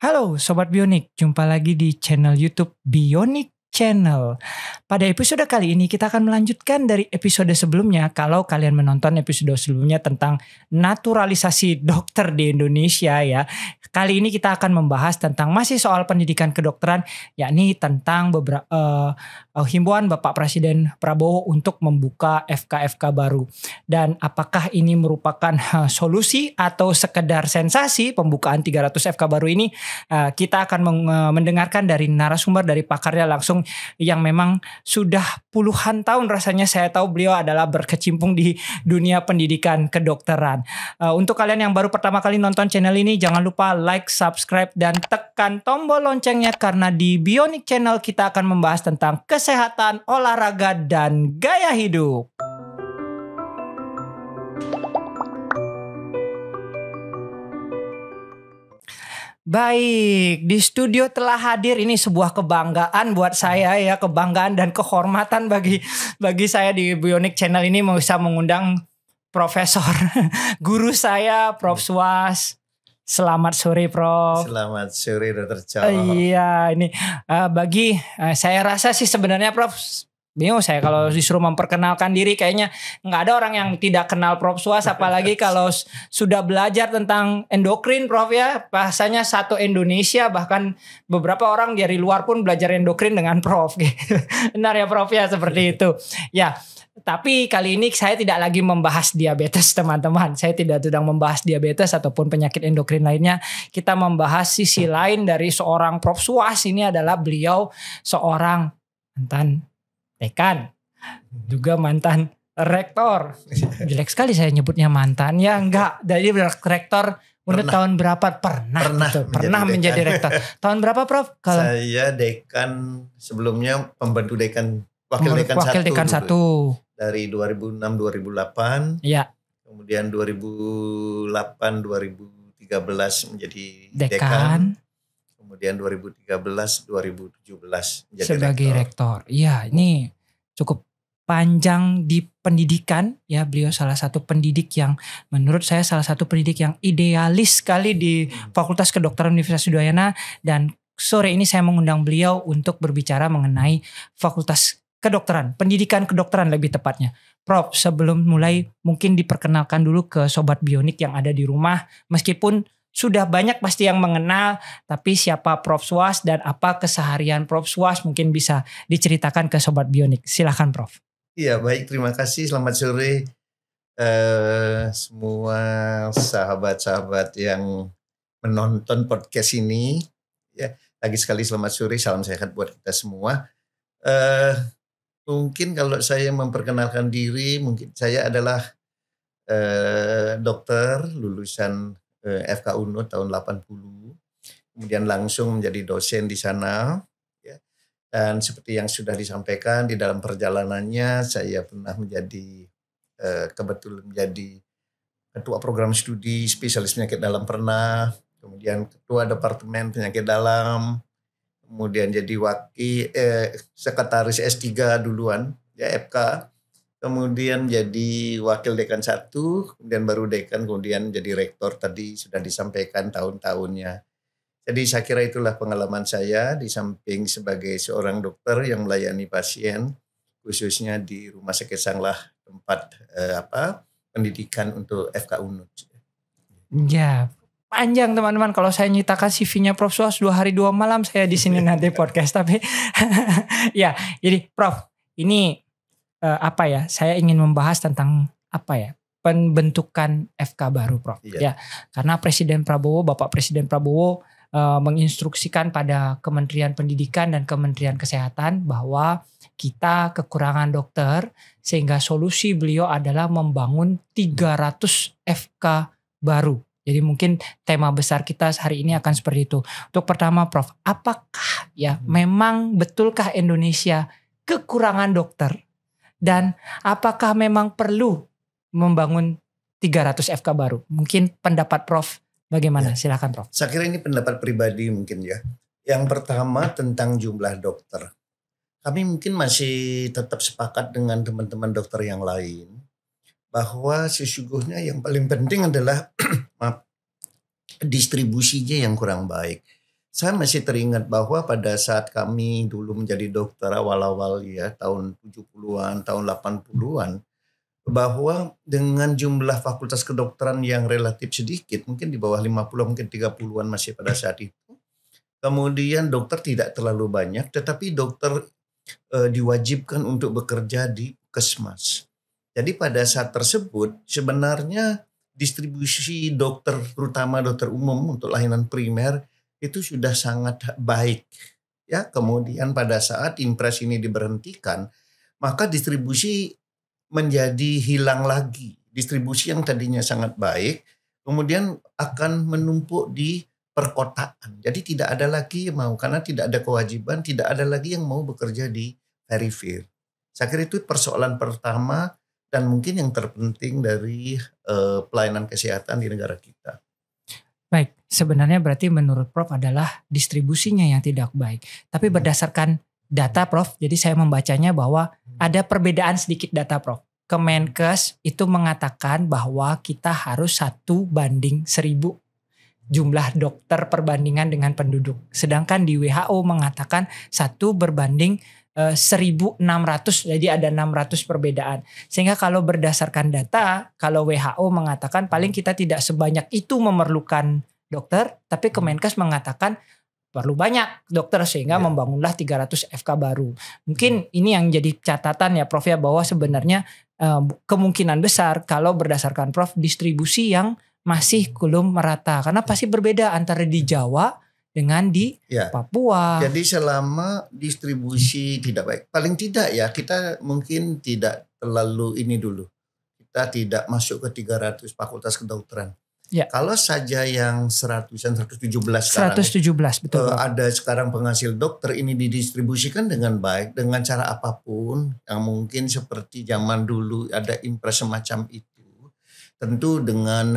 Halo Sobat Bionik, jumpa lagi di channel YouTube Bionik Channel. Pada episode kali ini kita akan melanjutkan dari episode sebelumnya. Kalau kalian menonton episode sebelumnya tentang naturalisasi dokter di Indonesia ya. Kali ini kita akan membahas tentang masih soal pendidikan kedokteran, yakni tentang himbauan Bapak Presiden Prabowo untuk membuka FK-FK baru. Dan apakah ini merupakan solusi atau sekedar sensasi pembukaan 300 FK baru ini? Kita akan mendengarkan dari narasumber, dari pakarnya langsung yang memang sudah puluhan tahun rasanya saya tahu beliau adalah berkecimpung di dunia pendidikan kedokteran. Untuk kalian yang baru pertama kali nonton channel ini, jangan lupa like, subscribe, dan tekan tombol loncengnya karena di Bionik Channel kita akan membahas tentang kesehatan, olahraga, dan gaya hidup. Baik, di studio telah hadir, ini sebuah kebanggaan buat saya ya, kebanggaan dan kehormatan bagi saya di Bionik Channel ini bisa mengundang Profesor guru saya, Prof. Suas. Selamat sore, Prof. Selamat sore, Dr. Cho. Iya, ini saya rasa sih sebenarnya Prof, bingung saya kalau disuruh memperkenalkan diri, kayaknya nggak ada orang yang tidak kenal Prof. Suas, apalagi kalau sudah belajar tentang endokrin, Prof ya. Bahasanya satu Indonesia, bahkan beberapa orang dari luar pun belajar endokrin dengan Prof. Benar ya Prof ya, seperti itu. Ya. Tapi kali ini saya tidak lagi membahas diabetes, teman-teman. Saya tidak sedang membahas diabetes ataupun penyakit endokrin lainnya. Kita membahas sisi lain dari seorang Prof. Suas. Ini adalah beliau seorang mantan dekan, juga mantan rektor. Jelek sekali saya nyebutnya mantan. Ya enggak, dari rektor udah tahun berapa? Pernah menjadi rektor. Tahun berapa Prof? Saya dekan sebelumnya, pembantu dekan, wakil dekan 1. Dari 2006-2008, ya. Kemudian 2008-2013 menjadi dekan. Kemudian 2013-2017 menjadi sebagai rektor. Iya, ini cukup panjang di pendidikan ya. Beliau salah satu pendidik yang menurut saya salah satu pendidik yang idealis sekali di Fakultas Kedokteran Universitas Udayana. Dan sore ini saya mengundang beliau untuk berbicara mengenai Fakultas Kedokteran, pendidikan kedokteran lebih tepatnya. Prof, sebelum mulai mungkin diperkenalkan dulu ke Sobat Bionik yang ada di rumah. Meskipun sudah banyak pasti yang mengenal, tapi siapa Prof. Suas dan apa keseharian Prof. Suas mungkin bisa diceritakan ke Sobat Bionik. Silahkan Prof. Iya baik, terima kasih. Selamat sore semua sahabat-sahabat yang menonton podcast ini. Ya, lagi sekali selamat sore, salam sehat buat kita semua. Mungkin kalau saya memperkenalkan diri, mungkin saya adalah dokter lulusan FK UNUD tahun 80, kemudian langsung menjadi dosen di sana. Ya. Dan seperti yang sudah disampaikan di dalam perjalanannya, saya pernah kebetulan menjadi ketua program studi spesialis penyakit dalam pernah, kemudian ketua departemen penyakit dalam, kemudian jadi sekretaris S3 duluan, ya FK, kemudian jadi wakil dekan 1, kemudian baru dekan, kemudian jadi rektor tadi sudah disampaikan tahun-tahunnya. Jadi saya kira itulah pengalaman saya di samping sebagai seorang dokter yang melayani pasien, khususnya di Rumah Sakit Sanglah tempat pendidikan untuk FK UNUD. Ya. Panjang teman-teman, kalau saya nyitakan CV-nya Prof. Suas 2 hari 2 malam saya di sini nanti podcast. Tapi ya, jadi Prof, ini saya ingin membahas tentang pembentukan FK baru Prof. Ya, karena Bapak Presiden Prabowo menginstruksikan pada Kementerian Pendidikan dan Kementerian Kesehatan bahwa kita kekurangan dokter, sehingga solusi beliau adalah membangun 300 FK baru. Jadi mungkin tema besar kita hari ini akan seperti itu. Untuk pertama Prof, apakah memang betulkah Indonesia kekurangan dokter? Dan apakah memang perlu membangun 300 FK baru? Mungkin pendapat Prof bagaimana? Silakan Prof. Saya kira ini pendapat pribadi mungkin ya. Yang pertama tentang jumlah dokter. Kami mungkin masih tetap sepakat dengan teman-teman dokter yang lain bahwa sesungguhnya yang paling penting adalah distribusinya yang kurang baik. Saya masih teringat bahwa pada saat kami dulu menjadi dokter awal-awal ya tahun 70-an, tahun 80-an, bahwa dengan jumlah fakultas kedokteran yang relatif sedikit, mungkin di bawah 50, mungkin 30-an masih pada saat itu. Kemudian dokter tidak terlalu banyak, tetapi dokter diwajibkan untuk bekerja di puskesmas. Jadi pada saat tersebut sebenarnya distribusi dokter, terutama dokter umum untuk layanan primer itu sudah sangat baik. Ya, kemudian pada saat impres ini diberhentikan, maka distribusi menjadi hilang lagi. Distribusi yang tadinya sangat baik, kemudian akan menumpuk di perkotaan. Jadi tidak ada lagi yang mau, karena tidak ada kewajiban, tidak ada lagi yang mau bekerja di periferi. Saya kira itu persoalan pertama dan mungkin yang terpenting dari pelayanan kesehatan di negara kita. Baik, sebenarnya berarti menurut Prof adalah distribusinya yang tidak baik. Tapi berdasarkan data Prof, jadi saya membacanya bahwa ada perbedaan sedikit data Prof. Kemenkes itu mengatakan bahwa kita harus 1:1000 jumlah dokter perbandingan dengan penduduk. Sedangkan di WHO mengatakan 1:1600, jadi ada 600 perbedaan. Sehingga kalau berdasarkan data, kalau WHO mengatakan paling kita tidak sebanyak itu memerlukan dokter, tapi Kemenkes mengatakan perlu banyak dokter sehingga membangunlah 300 FK baru. Mungkin ini yang jadi catatan ya Prof ya, bahwa sebenarnya kemungkinan besar kalau berdasarkan Prof distribusi yang masih belum merata, karena pasti berbeda antara di Jawa dengan di Papua. Jadi selama distribusi tidak baik, paling tidak ya kita mungkin tidak terlalu ini dulu. Kita tidak masuk ke 300 fakultas kedokteran. Ya. Kalau saja yang 117 sekarang. 117 betul. Ada sekarang penghasil dokter ini didistribusikan dengan baik, dengan cara apapun yang mungkin seperti zaman dulu ada impres semacam itu. Tentu dengan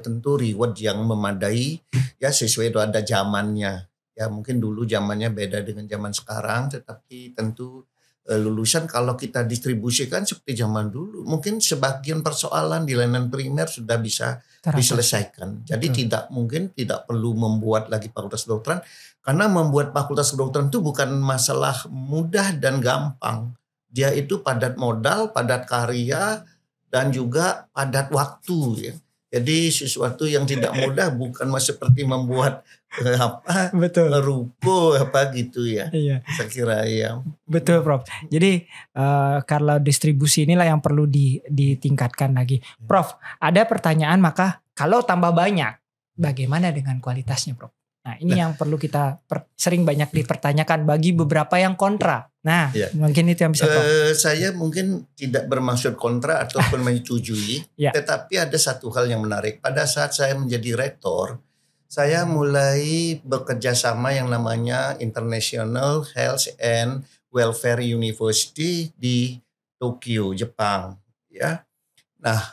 tentu reward yang memadai ya sesuai ada zamannya. Ya mungkin dulu zamannya beda dengan zaman sekarang, tetapi tentu lulusan kalau kita distribusikan seperti zaman dulu, mungkin sebagian persoalan di layanan primer sudah bisa diselesaikan. Jadi tidak perlu membuat lagi fakultas kedokteran, karena membuat fakultas kedokteran itu bukan masalah mudah dan gampang. Dia itu padat modal, padat karya, dan juga padat waktu ya. Jadi sesuatu yang tidak mudah, bukan seperti membuat ruko gitu ya. Iya. Saya kira ya. Betul Prof. Jadi kalau distribusi inilah yang perlu ditingkatkan lagi. Prof, ada pertanyaan, maka kalau tambah banyak, bagaimana dengan kualitasnya Prof? Nah ini yang perlu kita sering banyak dipertanyakan bagi beberapa yang kontra. Nah mungkin itu yang bisa Prof. Saya mungkin tidak bermaksud kontra ataupun menyetujui. Tetapi ada satu hal yang menarik. Pada saat saya menjadi rektor, saya mulai bekerja sama yang namanya International Health and Welfare University di Tokyo, Jepang. Ya. Nah,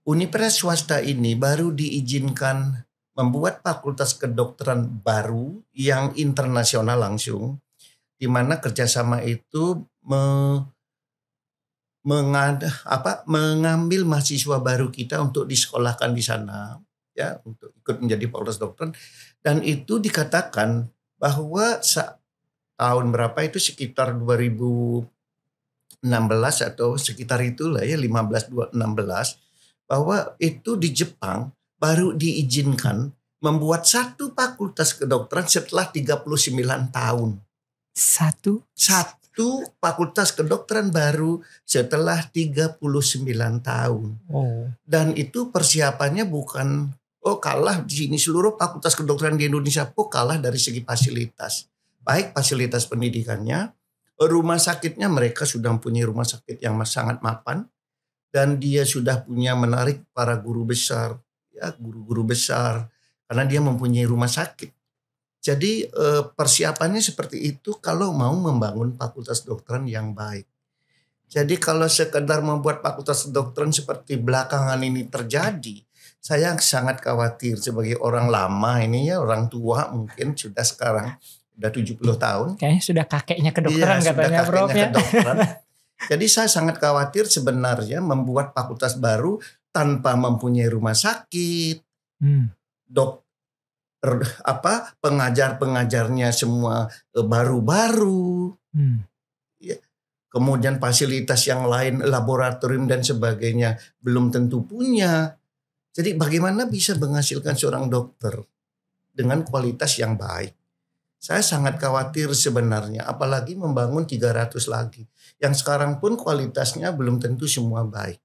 universitas swasta ini baru diizinkan membuat fakultas kedokteran baru yang internasional langsung, di mana kerjasama itu mengambil mahasiswa baru kita untuk disekolahkan di sana, ya, untuk ikut menjadi fakultas kedokteran, dan itu dikatakan bahwa tahun berapa itu sekitar 2016 atau sekitar itulah ya 15-16, bahwa itu di Jepang baru diizinkan membuat satu fakultas kedokteran setelah 39 tahun. Satu fakultas kedokteran baru setelah 39 tahun. Dan itu persiapannya bukan kalah di sini, seluruh fakultas kedokteran di Indonesia kalah dari segi fasilitas. Baik fasilitas pendidikannya, rumah sakitnya mereka sudah punya rumah sakit yang sangat mapan, dan dia sudah punya menarik para guru besar. Ya, guru-guru besar, karena dia mempunyai rumah sakit. Jadi persiapannya seperti itu kalau mau membangun fakultas kedokteran yang baik. Jadi kalau sekedar membuat fakultas kedokteran seperti belakangan ini terjadi, saya sangat khawatir sebagai orang lama ini ya, orang tua mungkin sudah sekarang udah 70 tahun. Kayaknya sudah kakeknya kedokteran katanya Prof ya. Jadi saya sangat khawatir sebenarnya membuat fakultas baru tanpa mempunyai rumah sakit, pengajar-pengajarnya semua baru-baru. Ya. Kemudian fasilitas yang lain, laboratorium dan sebagainya belum tentu punya. Jadi bagaimana bisa menghasilkan seorang dokter dengan kualitas yang baik? Saya sangat khawatir sebenarnya, apalagi membangun 300 lagi. Yang sekarang pun kualitasnya belum tentu semua baik.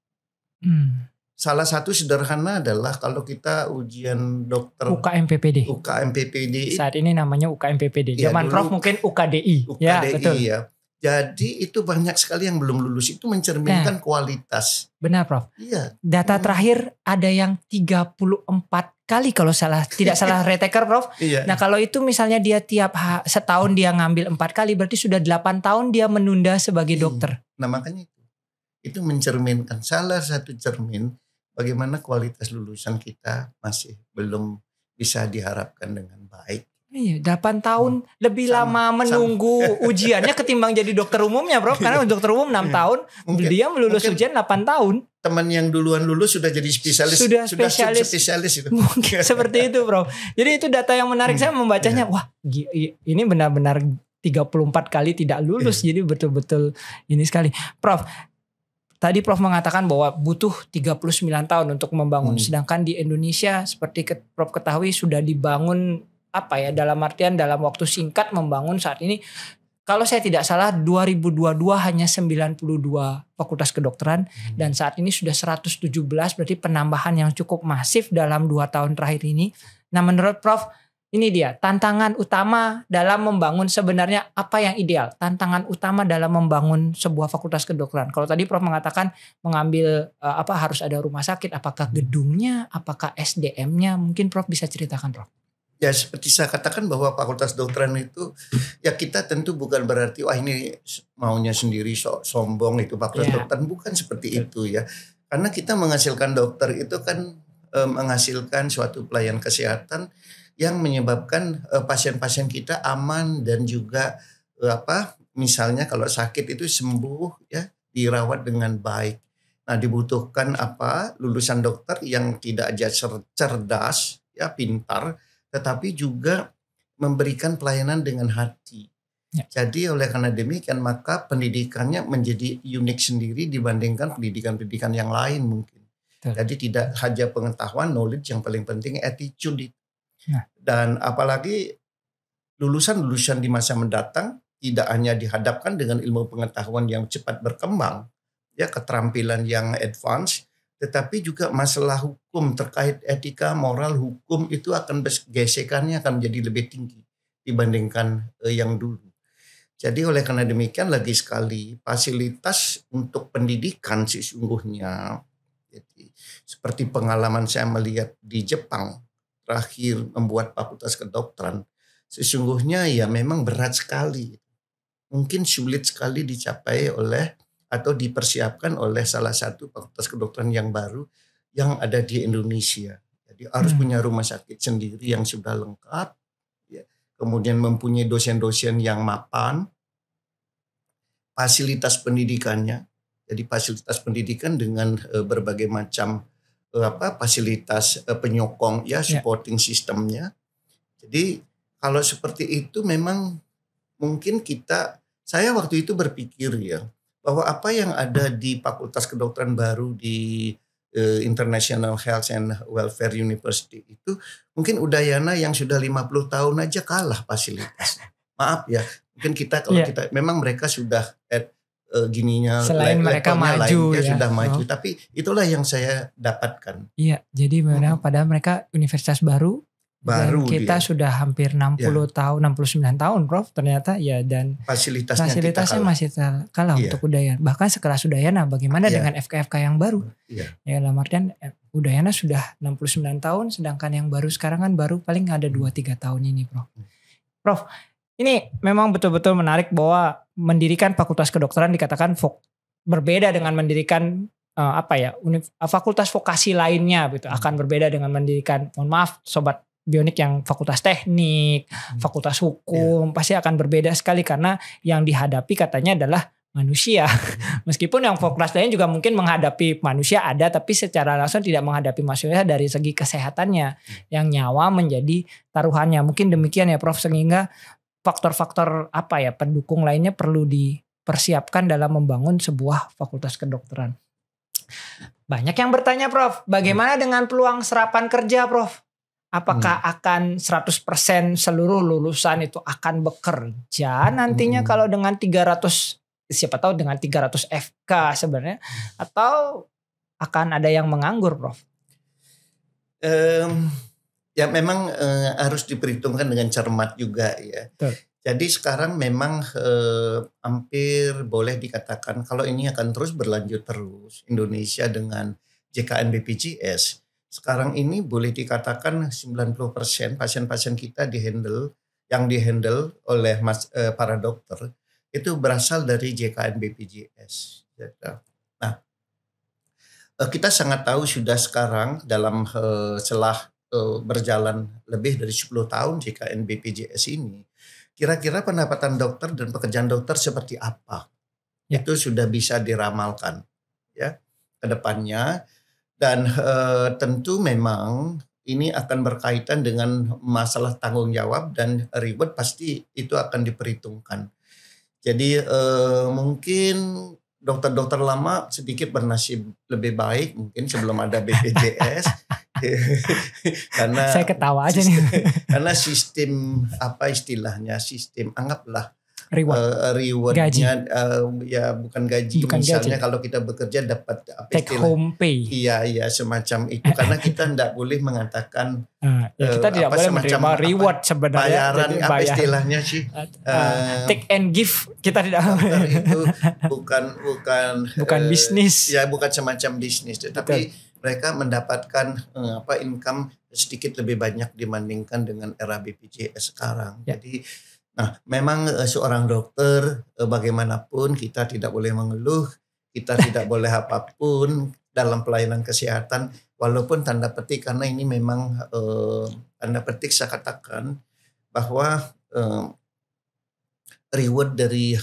Salah satu sederhana adalah kalau kita ujian dokter UKMPPD. Saat ini namanya UKMPPD. Ya, zaman Prof mungkin UKDI. Ya, betul. Ya. Jadi itu banyak sekali yang belum lulus, itu mencerminkan kualitas. Benar Prof. Iya. Data terakhir ada yang 34 kali kalau tidak salah retaker Prof. Iya. Nah kalau itu misalnya dia tiap setahun dia ngambil 4 kali, berarti sudah 8 tahun dia menunda sebagai dokter. Nah makanya itu mencerminkan, salah satu cermin bagaimana kualitas lulusan kita masih belum bisa diharapkan dengan baik. Iya, 8 tahun lebih lama menunggu ujiannya ketimbang jadi dokter umumnya, Prof. Karena dokter umum 6 tahun, dia melulus ujian 8 tahun. Teman yang duluan lulus sudah jadi spesialis. Sudah spesialis itu. Mungkin seperti itu, Prof. Jadi itu data yang menarik, saya membacanya, wah, ini benar-benar 34 kali tidak lulus. Jadi betul-betul ini sekali. Prof, tadi Prof mengatakan bahwa butuh 39 tahun untuk membangun. Sedangkan di Indonesia seperti Prof ketahui sudah dibangun dalam artian dalam waktu singkat membangun saat ini. Kalau saya tidak salah 2022 hanya 92 fakultas kedokteran dan saat ini sudah 117, berarti penambahan yang cukup masif dalam 2 tahun terakhir ini. Nah menurut Prof, ini dia tantangan utama dalam membangun, sebenarnya apa yang ideal? Tantangan utama dalam membangun sebuah fakultas kedokteran. Kalau tadi Prof mengatakan mengambil harus ada rumah sakit, apakah gedungnya, apakah SDM-nya? Mungkin Prof bisa ceritakan Prof. Ya seperti saya katakan bahwa fakultas kedokteran itu ya kita tentu bukan berarti wah ini maunya sendiri sombong itu fakultas kedokteran, bukan seperti itu ya. Karena kita menghasilkan dokter itu kan menghasilkan suatu pelayanan kesehatan yang menyebabkan pasien-pasien kita aman dan juga misalnya kalau sakit itu sembuh ya, dirawat dengan baik. Nah, dibutuhkan lulusan dokter yang tidak aja cerdas ya, pintar, tetapi juga memberikan pelayanan dengan hati. Ya. Jadi oleh karena demikian maka pendidikannya menjadi unik sendiri dibandingkan pendidikan-pendidikan yang lain mungkin. Betul. Jadi tidak saja pengetahuan, knowledge, yang paling penting attitude. Nah. Dan apalagi lulusan-lulusan di masa mendatang tidak hanya dihadapkan dengan ilmu pengetahuan yang cepat berkembang, ya keterampilan yang advance, tetapi juga masalah hukum terkait etika, moral, hukum itu akan gesekannya akan menjadi lebih tinggi dibandingkan yang dulu. Jadi oleh karena demikian lagi sekali fasilitas untuk pendidikan sesungguhnya, jadi seperti pengalaman saya melihat di Jepang terakhir membuat fakultas kedokteran, sesungguhnya ya memang berat sekali, mungkin sulit sekali dicapai oleh atau dipersiapkan oleh salah satu fakultas kedokteran yang baru yang ada di Indonesia. Jadi harus punya rumah sakit sendiri yang sudah lengkap, ya. Kemudian mempunyai dosen-dosen yang mapan, fasilitas pendidikannya. Jadi fasilitas pendidikan dengan berbagai macam fasilitas penyokong ya, supporting sistemnya. Jadi kalau seperti itu memang mungkin saya waktu itu berpikir ya, bahwa apa yang ada di Fakultas Kedokteran baru di International Health and Welfare University itu mungkin Udayana yang sudah 50 tahun aja kalah fasilitas. Maaf ya, mungkin kita memang mereka sudah gininya selain mereka maju ya, sudah maju, tapi itulah yang saya dapatkan. Iya, jadi memang padahal mereka universitas baru dan kita sudah hampir 60 tahun, 69 tahun Prof ternyata ya, dan fasilitasnya masih kalah untuk Udayana. Bahkan sekelas Udayana bagaimana dengan FK-FK yang baru? Ya dalam artian Udayana sudah 69 tahun sedangkan yang baru sekarang kan baru paling ada 2-3 tahun ini Prof. Prof, ini memang betul-betul menarik bahwa mendirikan fakultas kedokteran dikatakan berbeda dengan mendirikan fakultas vokasi lainnya gitu. Akan berbeda dengan mendirikan, mohon maaf sobat Bionik, yang fakultas teknik, fakultas hukum, pasti akan berbeda sekali karena yang dihadapi katanya adalah manusia. Meskipun yang fakultas lain juga mungkin menghadapi manusia ada, tapi secara langsung tidak menghadapi manusia dari segi kesehatannya. Yang nyawa menjadi taruhannya. Mungkin demikian ya Prof, sehingga faktor-faktor pendukung lainnya perlu dipersiapkan dalam membangun sebuah fakultas kedokteran. Banyak yang bertanya Prof, bagaimana dengan peluang serapan kerja Prof? Apakah akan 100% seluruh lulusan itu akan bekerja nantinya kalau dengan 300, siapa tahu dengan 300 FK sebenarnya, atau akan ada yang menganggur Prof? Ya memang harus diperhitungkan dengan cermat juga ya. Betul. Jadi sekarang memang hampir boleh dikatakan kalau ini akan terus berlanjut terus Indonesia dengan JKN BPJS. Sekarang ini boleh dikatakan 90% pasien-pasien kita yang dihandle oleh para dokter itu berasal dari JKN BPJS. Nah, kita sangat tahu sudah sekarang dalam setelah berjalan lebih dari 10 tahun JKN BPJS ini, kira-kira pendapatan dokter dan pekerjaan dokter seperti apa? Ya. Itu sudah bisa diramalkan ya ke depannya. Dan tentu memang ini akan berkaitan dengan masalah tanggung jawab dan reward, pasti itu akan diperhitungkan. Jadi mungkin dokter-dokter lama sedikit bernasib lebih baik mungkin sebelum ada BPJS. Karena saya ketawa aja nih. Karena sistem sistem anggaplah gaji. rewardnya ya bukan gaji. Misalnya kalau kita bekerja dapat take home pay. Iya semacam itu. Karena kita tidak boleh mengatakan kita tidak boleh menerima reward sebenarnya. Bayaran istilahnya sih? Take and give kita tidak. Itu bukan bisnis. Ya bukan semacam bisnis. Tapi mereka mendapatkan income sedikit lebih banyak dibandingkan dengan era BPJS sekarang. Ya. Jadi memang seorang dokter bagaimanapun kita tidak boleh mengeluh, kita tidak boleh apapun dalam pelayanan kesehatan, walaupun tanda petik karena ini memang tanda petik saya katakan bahwa reward dari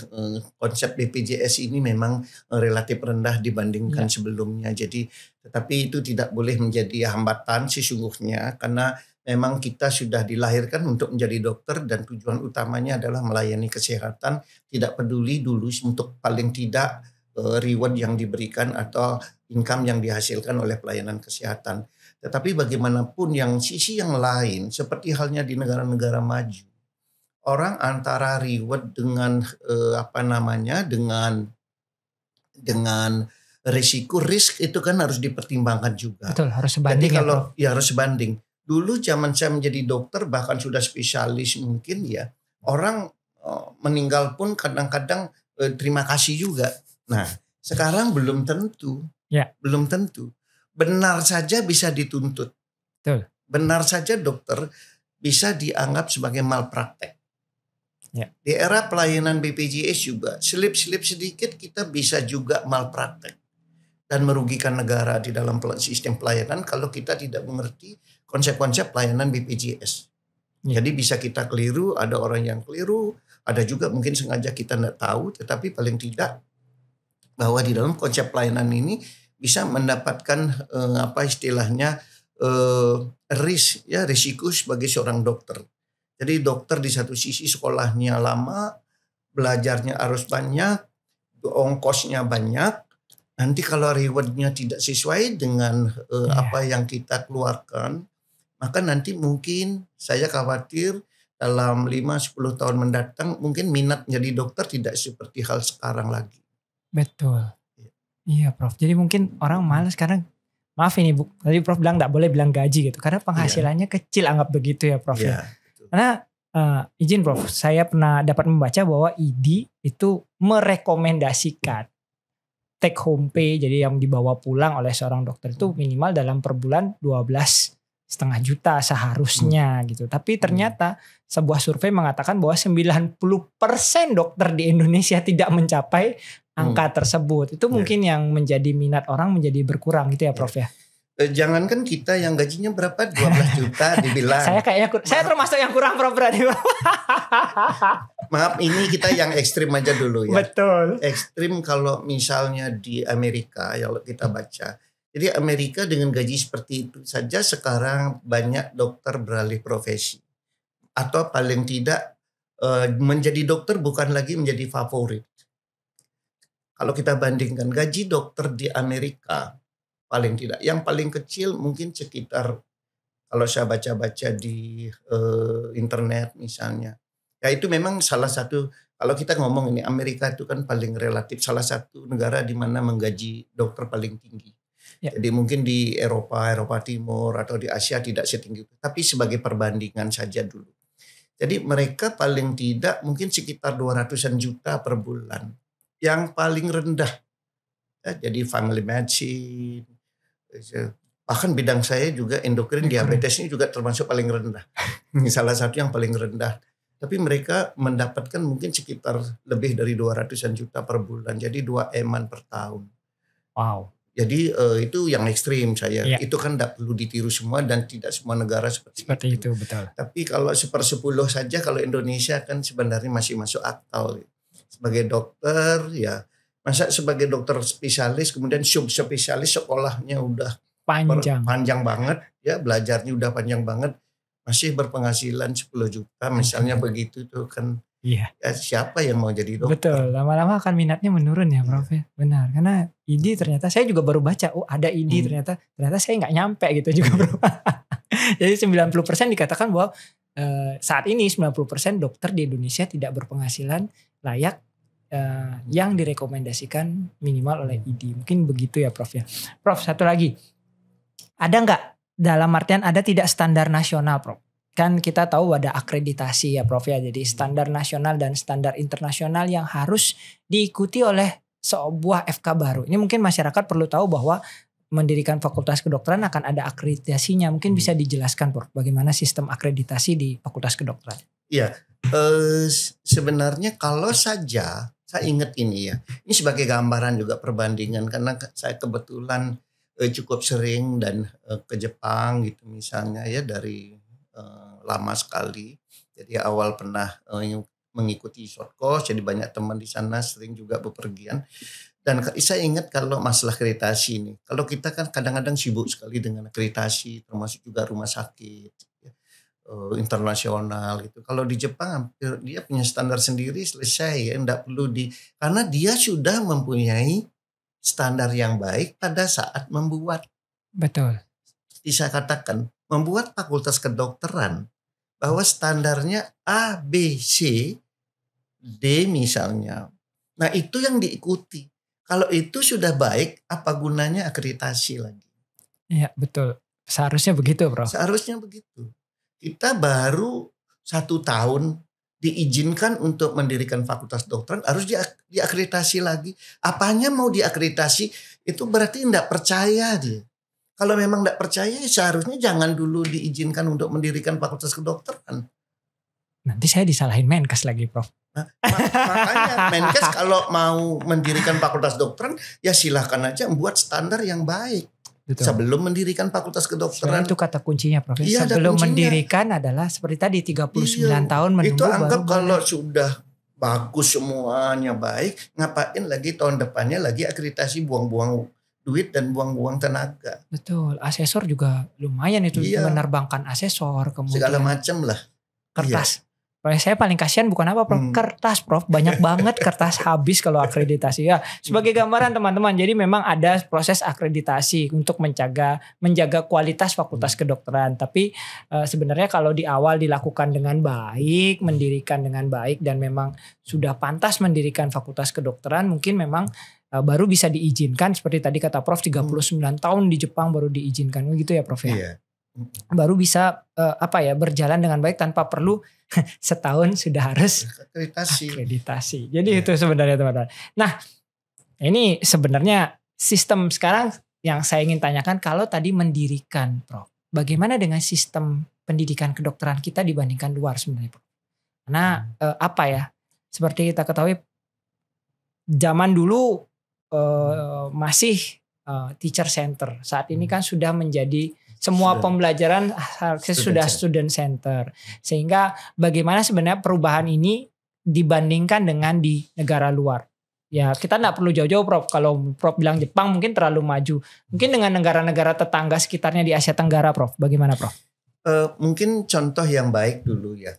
konsep BPJS ini memang relatif rendah dibandingkan sebelumnya. Jadi tetapi itu tidak boleh menjadi hambatan sesungguhnya karena memang kita sudah dilahirkan untuk menjadi dokter dan tujuan utamanya adalah melayani kesehatan, tidak peduli dulu untuk paling tidak reward yang diberikan atau income yang dihasilkan oleh pelayanan kesehatan. Tetapi bagaimanapun yang sisi yang lain seperti halnya di negara-negara maju, orang antara reward dengan dengan risk itu kan harus dipertimbangkan juga. Betul, harus sebanding. Jadi harus sebanding. Dulu zaman saya menjadi dokter bahkan sudah spesialis mungkin ya orang meninggal pun kadang-kadang terima kasih juga. Nah sekarang belum tentu, belum tentu. Benar saja bisa dituntut. Betul. Benar saja dokter bisa dianggap sebagai malpraktek. Ya. Di era pelayanan BPJS juga selip-selip sedikit kita bisa juga malpraktek dan merugikan negara di dalam sistem pelayanan kalau kita tidak mengerti konsep-konsep pelayanan BPJS. Jadi bisa kita keliru, ada orang yang keliru, ada juga mungkin sengaja kita tidak tahu, tetapi paling tidak bahwa di dalam konsep pelayanan ini bisa mendapatkan risiko sebagai seorang dokter. Jadi dokter di satu sisi sekolahnya lama, belajarnya harus banyak, ongkosnya banyak. Nanti kalau rewardnya tidak sesuai dengan apa yang kita keluarkan, maka nanti mungkin saya khawatir dalam 5-10 tahun mendatang mungkin minat jadi dokter tidak seperti hal sekarang lagi. Betul. Iya Prof. Jadi mungkin orang malas karena maaf ini Bu, tadi Prof bilang gak boleh bilang gaji gitu. Karena penghasilannya kecil anggap begitu ya Prof. Iya. Karena izin Prof, saya pernah dapat membaca bahwa ID itu merekomendasikan take home pay, jadi yang dibawa pulang oleh seorang dokter itu minimal dalam per bulan 12,5 juta seharusnya gitu. Tapi ternyata sebuah survei mengatakan bahwa 90% dokter di Indonesia tidak mencapai angka tersebut. Itu mungkin yang menjadi minat orang menjadi berkurang gitu ya Prof ya. Jangankan kita yang gajinya berapa 12 juta dibilang. Saya kayaknya saya termasuk yang kurang Prof berarti. Maaf, ini kita yang ekstrim aja dulu ya. Betul. Ekstrim kalau misalnya di Amerika ya, kalau kita baca. Jadi Amerika dengan gaji seperti itu saja sekarang banyak dokter beralih profesi. Atau paling tidak menjadi dokter bukan lagi menjadi favorit. Kalau kita bandingkan gaji dokter di Amerika, paling tidak, yang paling kecil mungkin sekitar, kalau saya baca-baca di internet misalnya, ya itu memang salah satu, kalau kita ngomong ini Amerika itu kan paling relatif salah satu negara di mana menggaji dokter paling tinggi. Ya. Jadi mungkin di Eropa Timur atau di Asia tidak setinggi itu, tapi sebagai perbandingan saja dulu. Jadi mereka paling tidak mungkin sekitar 200-an juta per bulan. Yang paling rendah. Ya, jadi family medicine. Bahkan bidang saya juga endokrin diabetes ini juga termasuk paling rendah. Salah satu yang paling rendah. Tapi mereka mendapatkan mungkin sekitar lebih dari 200-an juta per bulan. Jadi 2 M-an per tahun. Wow. Jadi itu yang ekstrim saya. Ya. Itu kan tidak perlu ditiru semua dan tidak semua negara seperti itu. Betul. Tapi kalau 1/10 saja, kalau Indonesia kan sebenarnya masih masuk akal. Sebagai dokter ya, masa sebagai dokter spesialis kemudian subspesialis sekolahnya udah panjang banget ya, belajarnya udah panjang banget, masih berpenghasilan 10 juta misalnya begitu tuh kan. Iya. Ya, siapa yang mau jadi dokter? Betul, lama-lama akan minatnya menurun ya Prof. Ya. Benar, karena ID ternyata saya juga baru baca, ada ID ternyata saya nggak nyampe gitu juga Prof. Jadi 90% dikatakan bahwa saat ini 90% dokter di Indonesia tidak berpenghasilan layak yang direkomendasikan minimal oleh ID. Mungkin begitu ya Prof ya. Prof, satu lagi. Ada nggak dalam artian ada tidak standar nasional Prof? Kan kita tahu ada akreditasi ya Prof ya. Jadi standar nasional dan standar internasional yang harus diikuti oleh sebuah FK baru. Ini mungkin masyarakat perlu tahu bahwa mendirikan fakultas kedokteran akan ada akreditasinya. Mungkin bisa dijelaskan Prof bagaimana sistem akreditasi di fakultas kedokteran. Iya, sebenarnya kalau saja saya ingat ini ya. Ini sebagai gambaran juga perbandingan karena saya kebetulan cukup sering dan ke Jepang gitu misalnya ya dari lama sekali. Jadi awal pernah mengikuti short course, jadi banyak teman di sana, sering juga bepergian. Dan saya ingat kalau masalah akreditasi ini, kalau kita kan kadang-kadang sibuk sekali dengan akreditasi, termasuk juga rumah sakit internasional gitu. Kalau di Jepang hampir dia punya standar sendiri, selesai ya, enggak perlu karena dia sudah mempunyai standar yang baik pada saat membuat. Betul. Seperti saya katakan, membuat fakultas kedokteran bahwa standarnya A, B, C, D misalnya. Nah itu yang diikuti. Kalau itu sudah baik, apa gunanya akreditasi lagi? Iya betul. Seharusnya begitu Prof. Seharusnya begitu. Kita baru 1 tahun diizinkan untuk mendirikan fakultas kedokteran, harus diakreditasi lagi. Apanya mau diakreditasi, itu berarti tidak percaya dia. Kalau memang tidak percaya, seharusnya jangan dulu diizinkan untuk mendirikan fakultas kedokteran. Nanti saya disalahin Menkes lagi Prof. Nah, makanya Menkes kalau mau mendirikan fakultas kedokteran, ya silahkan aja membuat standar yang baik. Betul. Sebelum mendirikan fakultas kedokteran. Itu kata kuncinya Prof. Iya, sebelum mendirikan adalah seperti tadi 39 tahun menunggu. Itu anggap kalau sudah bagus semuanya baik, ngapain lagi tahun depannya lagi akreditasi, buang-buang duit dan buang-buang tenaga. Betul, asesor juga lumayan itu, menerbangkan asesor, kemudian segala macam lah. Kertas. Saya paling kasihan bukan apa Prof, kertas Prof, banyak banget kertas habis kalau akreditasi ya. Sebagai gambaran teman-teman, jadi memang ada proses akreditasi untuk menjaga kualitas fakultas kedokteran. Tapi sebenarnya kalau di awal dilakukan dengan baik, mendirikan dengan baik dan memang sudah pantas mendirikan fakultas kedokteran, mungkin memang baru bisa diizinkan seperti tadi kata Prof 39 tahun di Jepang baru diizinkan gitu ya Prof ya. Iya. Baru bisa berjalan dengan baik tanpa perlu setahun sudah harus akreditasi. Jadi itu sebenarnya teman-teman. Nah, ini sebenarnya sistem sekarang yang saya ingin tanyakan, kalau tadi mendirikan Prof, bagaimana dengan sistem pendidikan kedokteran kita dibandingkan luar sebenarnya Prof? Karena seperti kita ketahui zaman dulu masih teacher center. Saat ini kan sudah menjadi semua pembelajaran sudah student center. Sehingga bagaimana sebenarnya perubahan ini dibandingkan dengan di negara luar. Ya kita nggak perlu jauh-jauh Prof. Kalau Prof bilang Jepang mungkin terlalu maju. Mungkin dengan negara-negara tetangga sekitarnya di Asia Tenggara Prof. Bagaimana Prof? Mungkin contoh yang baik dulu ya.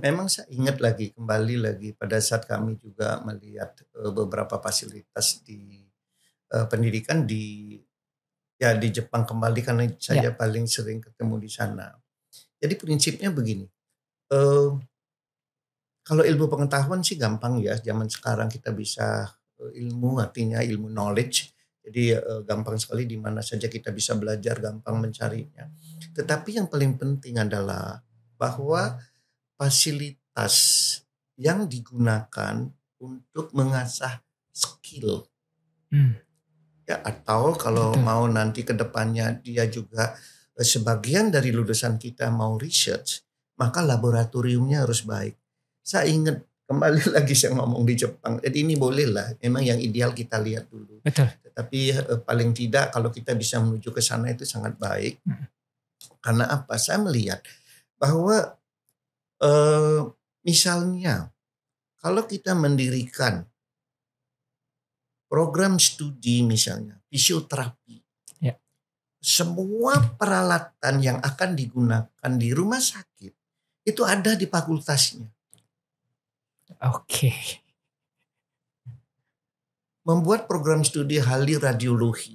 Memang saya ingat kembali lagi pada saat kami juga melihat beberapa fasilitas di pendidikan di Jepang kembali karena saya paling sering ketemu di sana. Jadi prinsipnya begini, kalau ilmu pengetahuan sih gampang ya, zaman sekarang kita bisa ilmu artinya ilmu knowledge, jadi gampang sekali di mana saja kita bisa belajar, gampang mencarinya. Tetapi yang paling penting adalah bahwa fasilitas yang digunakan untuk mengasah skill. Ya, atau kalau mau nanti ke depannya dia juga sebagian dari lulusan kita mau research, maka laboratoriumnya harus baik. Saya ingat kembali lagi saya ngomong di Jepang. Jadi ini boleh lah, memang yang ideal kita lihat dulu. Betul. Tetapi paling tidak kalau kita bisa menuju ke sana itu sangat baik. Karena apa? Saya melihat bahwa misalnya kalau kita mendirikan program studi misalnya fisioterapi, semua peralatan yang akan digunakan di rumah sakit itu ada di fakultasnya. Oke. Membuat program studi ahli radiologi,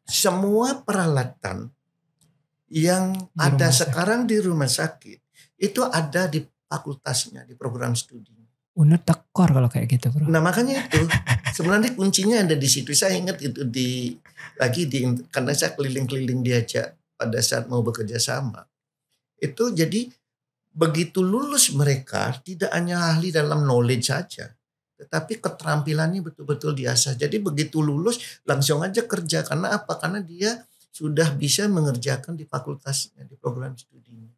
semua peralatan yang ada sekarang di rumah sakit itu ada di fakultasnya, di program studi. Unut tekor kalau kayak gitu Bro. Nah makanya itu sebenarnya kuncinya ada di situ. Saya ingat itu karena saya keliling-keliling diajak pada saat mau bekerja sama. Itu jadi begitu lulus mereka tidak hanya ahli dalam knowledge saja, tetapi keterampilannya betul-betul diasah. Jadi begitu lulus langsung aja kerja. Karena apa? Karena dia sudah bisa mengerjakan di fakultasnya, di program studinya.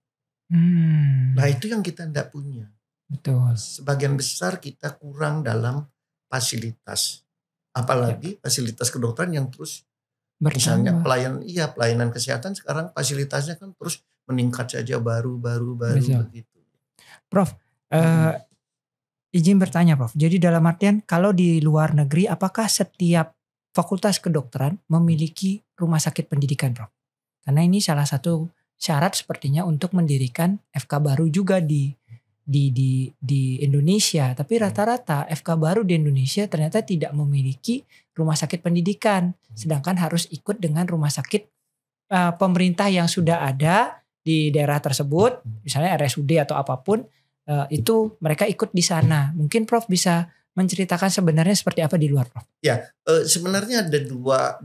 Nah itu yang kita tidak punya. Betul. Sebagian besar kita kurang dalam fasilitas. Apalagi fasilitas kedokteran yang terus misalnya pelayanan kesehatan sekarang fasilitasnya kan terus meningkat saja baru begitu. Prof, izin bertanya Prof. Jadi dalam artian kalau di luar negeri apakah setiap fakultas kedokteran memiliki rumah sakit pendidikan Prof? Karena ini salah satu syarat sepertinya untuk mendirikan FK baru juga di Indonesia, tapi rata-rata FK baru di Indonesia ternyata tidak memiliki rumah sakit pendidikan, sedangkan harus ikut dengan rumah sakit pemerintah yang sudah ada di daerah tersebut, misalnya RSUD atau apapun, itu mereka ikut di sana. Mungkin Prof bisa menceritakan sebenarnya seperti apa di luar Prof? Ya, sebenarnya ada dua.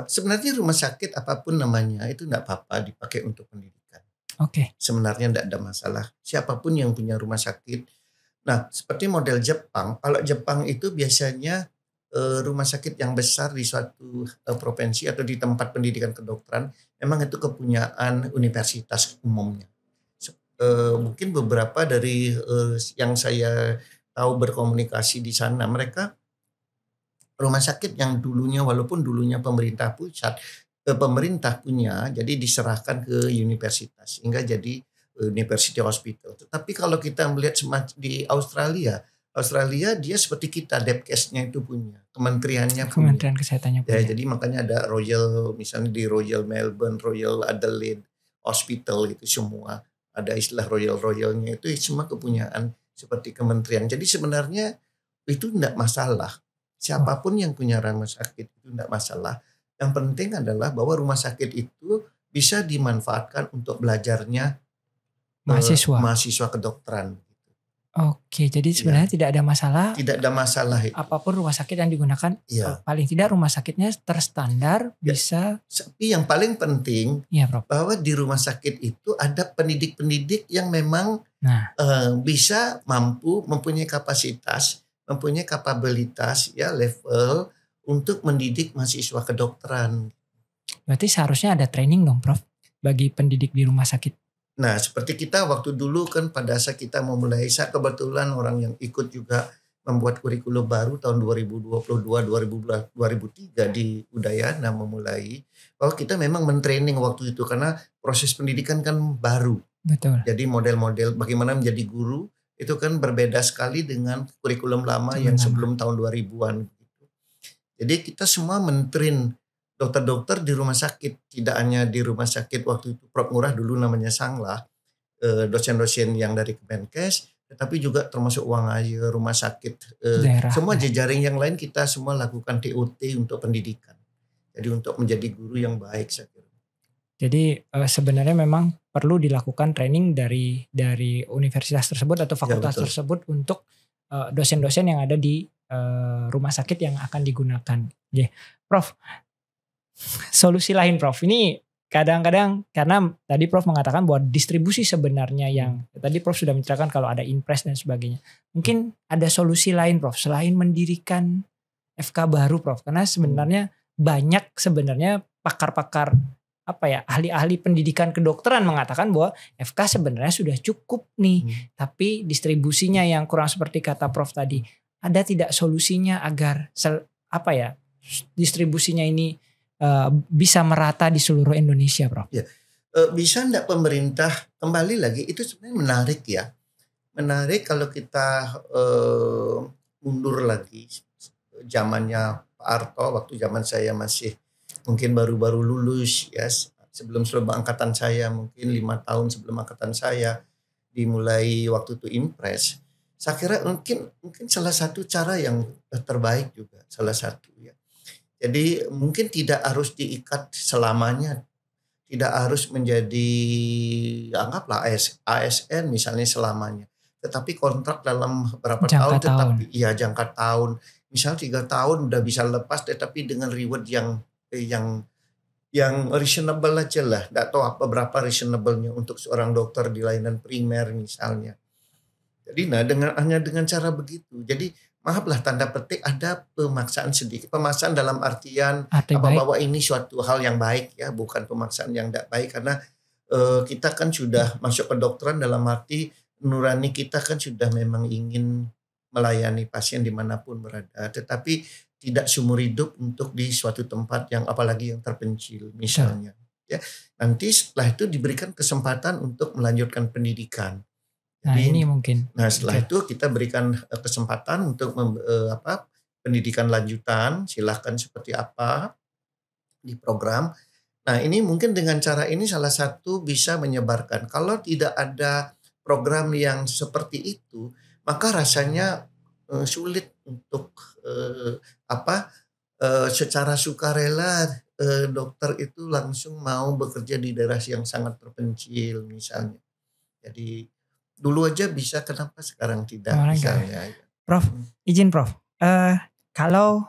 Sebenarnya rumah sakit apapun namanya itu tidak apa-apa dipakai untuk pendidikan. Oke. Sebenarnya tidak ada masalah. Siapapun yang punya rumah sakit. Nah, seperti model Jepang. Kalau Jepang itu biasanya rumah sakit yang besar di suatu provinsi atau di tempat pendidikan kedokteran, memang itu kepunyaan universitas umumnya. Mungkin beberapa dari yang saya tahu berkomunikasi di sana, mereka rumah sakit yang dulunya walaupun dulunya pemerintah pusat, pemerintah punya, jadi diserahkan ke universitas hingga jadi university hospital. Tetapi kalau kita melihat di Australia dia seperti kita, Depkesnya itu punya, Kementerian Kesehatannya punya. Ya, jadi makanya ada misalnya di Royal Melbourne, Royal Adelaide Hospital itu semua ada istilah royalnya itu semua kepunyaan seperti kementerian. Jadi sebenarnya itu tidak masalah. Siapapun yang punya rumah sakit itu tidak masalah. Yang penting adalah bahwa rumah sakit itu bisa dimanfaatkan untuk belajarnya mahasiswa kedokteran. Oke, jadi sebenarnya tidak ada masalah. Tidak ada masalah itu. Apapun rumah sakit yang digunakan, paling tidak rumah sakitnya terstandar bisa. Tapi yang paling penting bahwa di rumah sakit itu ada pendidik-pendidik yang memang bisa mampu mempunyai kapasitas, mempunyai kapabilitas level untuk mendidik mahasiswa kedokteran. Berarti seharusnya ada training dong Prof bagi pendidik di rumah sakit. Nah seperti kita waktu dulu kan pada saat kita memulai, saya kebetulan orang yang ikut juga membuat kurikulum baru tahun 2022-2003 di Udayana memulai bahwa kita memang mentraining waktu itu karena proses pendidikan kan baru. Betul. Jadi model-model bagaimana menjadi guru itu kan berbeda sekali dengan kurikulum lama yang sebelum tahun 2000-an. Jadi kita semua mentrain dokter-dokter di rumah sakit, tidak hanya di rumah sakit waktu itu Prof Ngurah dulu namanya Sanglah, dosen-dosen yang dari Kemenkes, tetapi juga termasuk Uang Ayu, rumah sakit, semua jejaring yang lain kita semua lakukan TOT untuk pendidikan. Jadi untuk menjadi guru yang baik saya kira. Jadi sebenarnya memang perlu dilakukan training dari universitas tersebut atau fakultas tersebut untuk dosen-dosen yang ada di rumah sakit yang akan digunakan. Yeah. Prof, solusi lain Prof, ini kadang-kadang karena tadi Prof mengatakan bahwa distribusi sebenarnya yang tadi Prof sudah menceritakan kalau ada impres dan sebagainya. Mungkin ada solusi lain Prof selain mendirikan FK baru Prof, karena sebenarnya banyak sebenarnya pakar-pakar ahli-ahli pendidikan kedokteran mengatakan bahwa FK sebenarnya sudah cukup nih, tapi distribusinya yang kurang seperti kata Prof tadi. Ada tidak solusinya agar distribusinya ini bisa merata di seluruh Indonesia, Prof? Ya, bisa enggak pemerintah kembali lagi itu sebenarnya menarik ya. Menarik kalau kita mundur lagi zamannya Pak Harto, waktu zaman saya masih mungkin baru-baru lulus ya, sebelum angkatan saya, mungkin 5 tahun sebelum angkatan saya dimulai waktu itu impres. Saya kira mungkin salah satu cara yang terbaik juga, salah satu ya. Jadi mungkin tidak harus diikat selamanya, tidak harus menjadi anggaplah ASN misalnya selamanya, tetapi kontrak dalam berapa tahun, tetapi ya jangka tahun, misal 3 tahun udah bisa lepas, tetapi dengan reward yang reasonable aja lah. Nggak tahu berapa reasonable-nya untuk seorang dokter di layanan primer misalnya. Jadi hanya dengan cara begitu. Jadi maaflah tanda petik ada pemaksaan sedikit. Pemaksaan dalam artian bahwa ini suatu hal yang baik ya, bukan pemaksaan yang tidak baik karena kita kan sudah masuk kedokteran dalam arti nurani kita kan sudah memang ingin melayani pasien dimanapun berada. Tetapi tidak seumur hidup untuk di suatu tempat yang apalagi yang terpencil misalnya. Ya, nanti setelah itu diberikan kesempatan untuk melanjutkan pendidikan. Jadi, ini mungkin. Nah setelah itu kita berikan kesempatan untuk pendidikan lanjutan, silahkan seperti apa di program. Nah ini mungkin dengan cara ini salah satu bisa menyebarkan. Kalau tidak ada program yang seperti itu, maka rasanya sulit untuk secara sukarela dokter itu langsung mau bekerja di daerah yang sangat terpencil misalnya. Jadi dulu aja bisa, kenapa sekarang tidak misalnya. Prof, izin Prof. Kalau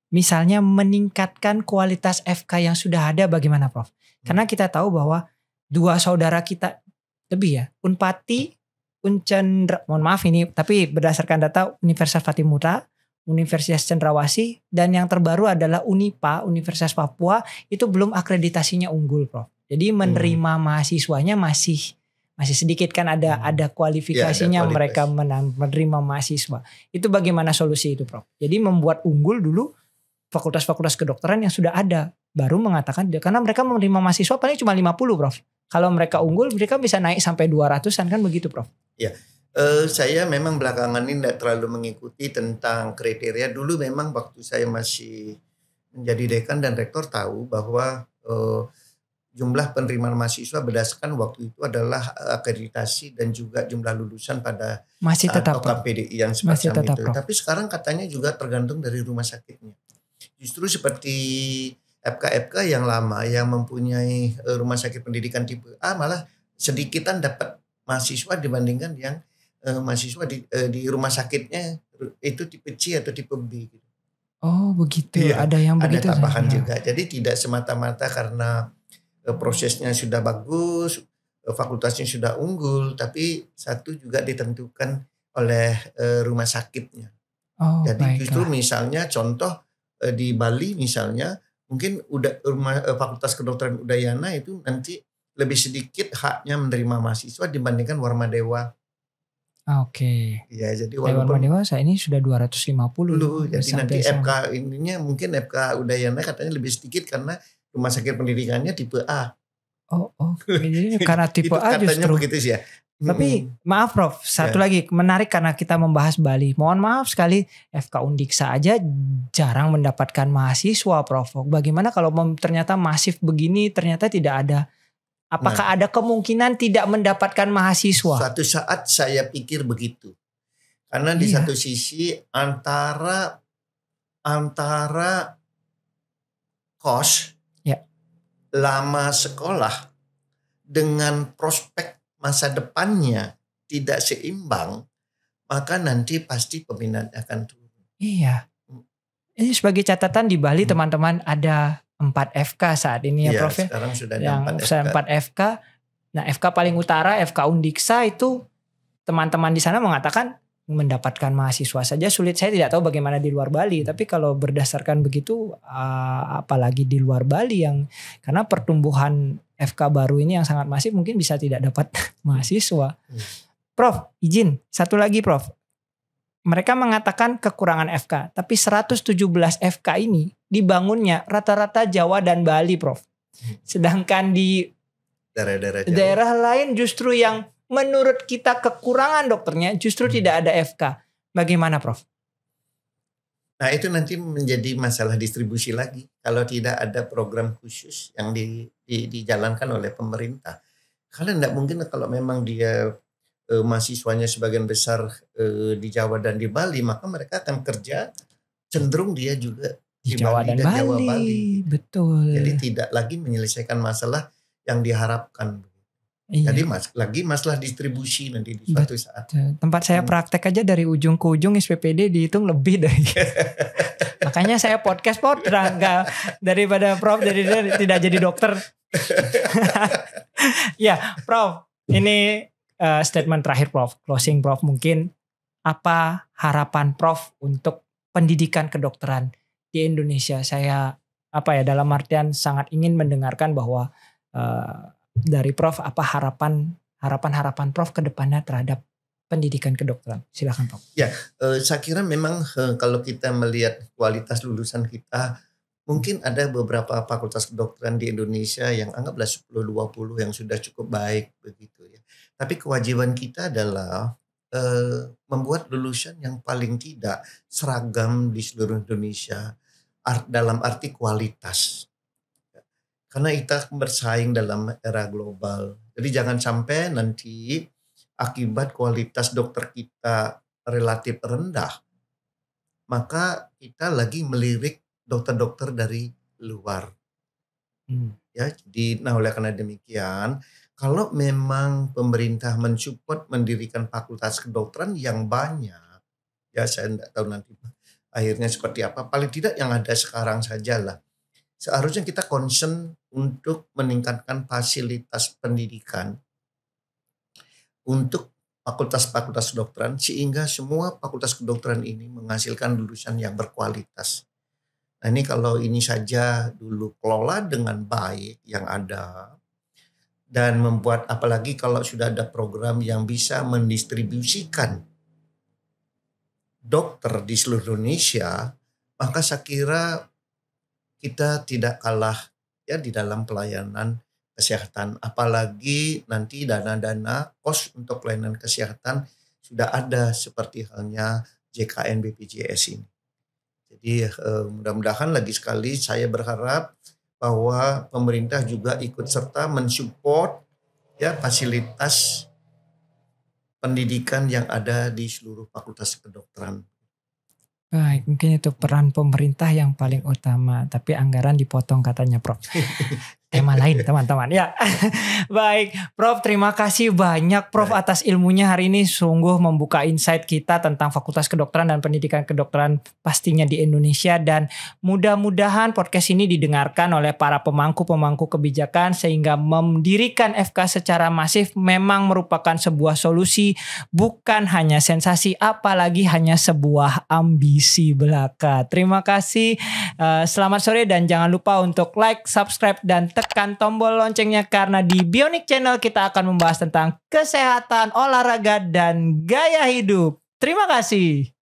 misalnya meningkatkan kualitas FK yang sudah ada bagaimana Prof? Karena kita tahu bahwa dua saudara kita lebih ya, Unpati, Uncendra, mohon maaf ini, tapi berdasarkan data Universitas Patimura, Universitas Cendrawasih, dan yang terbaru adalah Unipa, Universitas Papua, itu belum akreditasinya unggul Prof. Jadi menerima mahasiswanya masih sedikit kan, ada kualifikasinya ya, ada mereka menerima mahasiswa. Itu bagaimana solusi itu Prof? Jadi membuat unggul dulu fakultas-fakultas kedokteran yang sudah ada, baru mengatakan karena mereka menerima mahasiswa paling cuma 50 Prof. Kalau mereka unggul mereka bisa naik sampai 200-an kan begitu Prof? Ya, saya memang belakangan ini tidak terlalu mengikuti tentang kriteria. Dulu memang waktu saya masih menjadi dekan dan rektor tahu bahwa jumlah penerimaan mahasiswa berdasarkan waktu itu adalah akreditasi dan juga jumlah lulusan pada masih tetap KPDI yang semacam itu. Tapi sekarang katanya juga tergantung dari rumah sakitnya. Justru seperti FK-FK yang lama yang mempunyai rumah sakit pendidikan tipe A malah sedikitan dapat mahasiswa dibandingkan yang mahasiswa di rumah sakitnya itu tipe C atau tipe B. Oh begitu, ya, ada yang begitu. Ada tambahan juga. Jadi tidak semata-mata karena prosesnya sudah bagus, fakultasnya sudah unggul, tapi satu juga ditentukan oleh rumah sakitnya. Jadi justru misalnya contoh di Bali misalnya, mungkin fakultas kedokteran Udayana itu nanti lebih sedikit haknya menerima mahasiswa dibandingkan Warmadewa Oke. Ya, jadi Dewan walaupun dewasa ini sudah 250. jadi nanti FK ininya mungkin FK Udayana katanya lebih sedikit karena rumah sakit pendidikannya tipe A. Oh, jadi karena tipe Itu A katanya justru. begitu sih ya. Tapi maaf Prof, satu lagi menarik karena kita membahas Bali. Mohon maaf sekali FK Undiksa aja jarang mendapatkan mahasiswa Prof. Bagaimana kalau ternyata masif begini ternyata tidak ada. Apakah ada kemungkinan tidak mendapatkan mahasiswa? Suatu saat saya pikir begitu. Karena di satu sisi antara kos lama sekolah dengan prospek masa depannya tidak seimbang, maka nanti pasti peminatnya akan turun. Iya. Ini sebagai catatan di Bali teman-teman ada 4 FK saat ini ya Prof ya. Sekarang sudah ada yang 4 FK. Nah FK paling utara, FK Undiksa itu teman-teman di sana mengatakan mendapatkan mahasiswa saja sulit. Saya tidak tahu bagaimana di luar Bali. Tapi kalau berdasarkan begitu apalagi di luar Bali yang karena pertumbuhan FK baru ini yang sangat masif mungkin bisa tidak dapat mahasiswa. Prof, izin satu lagi Prof. Mereka mengatakan kekurangan FK, tapi 117 FK ini dibangunnya rata-rata Jawa dan Bali Prof. Sedangkan di daerah lain justru yang menurut kita kekurangan dokternya justru tidak ada FK. Bagaimana Prof? Nah itu nanti menjadi masalah distribusi lagi. Kalau tidak ada program khusus yang dijalankan oleh pemerintah. Kalian tidak mungkin kalau memang dia mahasiswanya sebagian besar di Jawa dan di Bali, maka mereka akan kerja cenderung dia juga di Jawa dan Bali. Jawa Bali. Betul. Jadi tidak lagi menyelesaikan masalah yang diharapkan. Iya. Jadi lagi masalah distribusi nanti di suatu saat. Tempat saya praktek aja dari ujung ke ujung SPPD dihitung lebih dari. Makanya saya podcast daripada Prof dari tidak jadi dokter. Ya Prof, ini statement terakhir Prof, closing Prof mungkin apa harapan Prof untuk pendidikan kedokteran di Indonesia? Saya dalam artian sangat ingin mendengarkan bahwa dari Prof apa harapan Prof ke depannya terhadap pendidikan kedokteran. Silakan Prof. Ya, saya kira memang kalau kita melihat kualitas lulusan kita, mungkin ada beberapa fakultas kedokteran di Indonesia yang anggaplah 10-20 yang sudah cukup baik begitu ya. Tapi kewajiban kita adalah membuat lulusan yang paling tidak seragam di seluruh Indonesia dalam arti kualitas. Karena kita bersaing dalam era global. Jadi jangan sampai nanti akibat kualitas dokter kita relatif rendah, maka kita lagi melirik dokter-dokter dari luar. Ya, oleh karena demikian, kalau memang pemerintah mensupport mendirikan fakultas kedokteran yang banyak, ya saya tidak tahu nanti akhirnya seperti apa. Paling tidak yang ada sekarang sajalah. Seharusnya kita concern untuk meningkatkan fasilitas pendidikan untuk fakultas-fakultas kedokteran sehingga semua fakultas kedokteran ini menghasilkan lulusan yang berkualitas. Nah ini kalau ini saja dulu kelola dengan baik yang ada dan membuat apalagi kalau sudah ada program yang bisa mendistribusikan dokter di seluruh Indonesia, maka saya kira kita tidak kalah ya di dalam pelayanan kesehatan. Apalagi nanti dana-dana kos untuk pelayanan kesehatan sudah ada seperti halnya JKN BPJS ini. Jadi mudah-mudahan lagi sekali saya berharap bahwa pemerintah juga ikut serta mensupport ya fasilitas pendidikan yang ada di seluruh fakultas kedokteran. Baik, mungkin itu peran pemerintah yang paling utama, tapi anggaran dipotong katanya Prof. Tema lain teman-teman ya. Baik Prof, terima kasih banyak Prof atas ilmunya hari ini, sungguh membuka insight kita tentang fakultas kedokteran dan pendidikan kedokteran pastinya di Indonesia, dan mudah-mudahan podcast ini didengarkan oleh para pemangku-pemangku kebijakan sehingga mendirikan FK secara masif memang merupakan sebuah solusi, bukan hanya sensasi apalagi hanya sebuah ambisi belaka. Terima kasih, selamat sore dan jangan lupa untuk like, subscribe dan tekan tekan tombol loncengnya karena di Bionic Channel kita akan membahas tentang kesehatan, olahraga, dan gaya hidup. Terima kasih.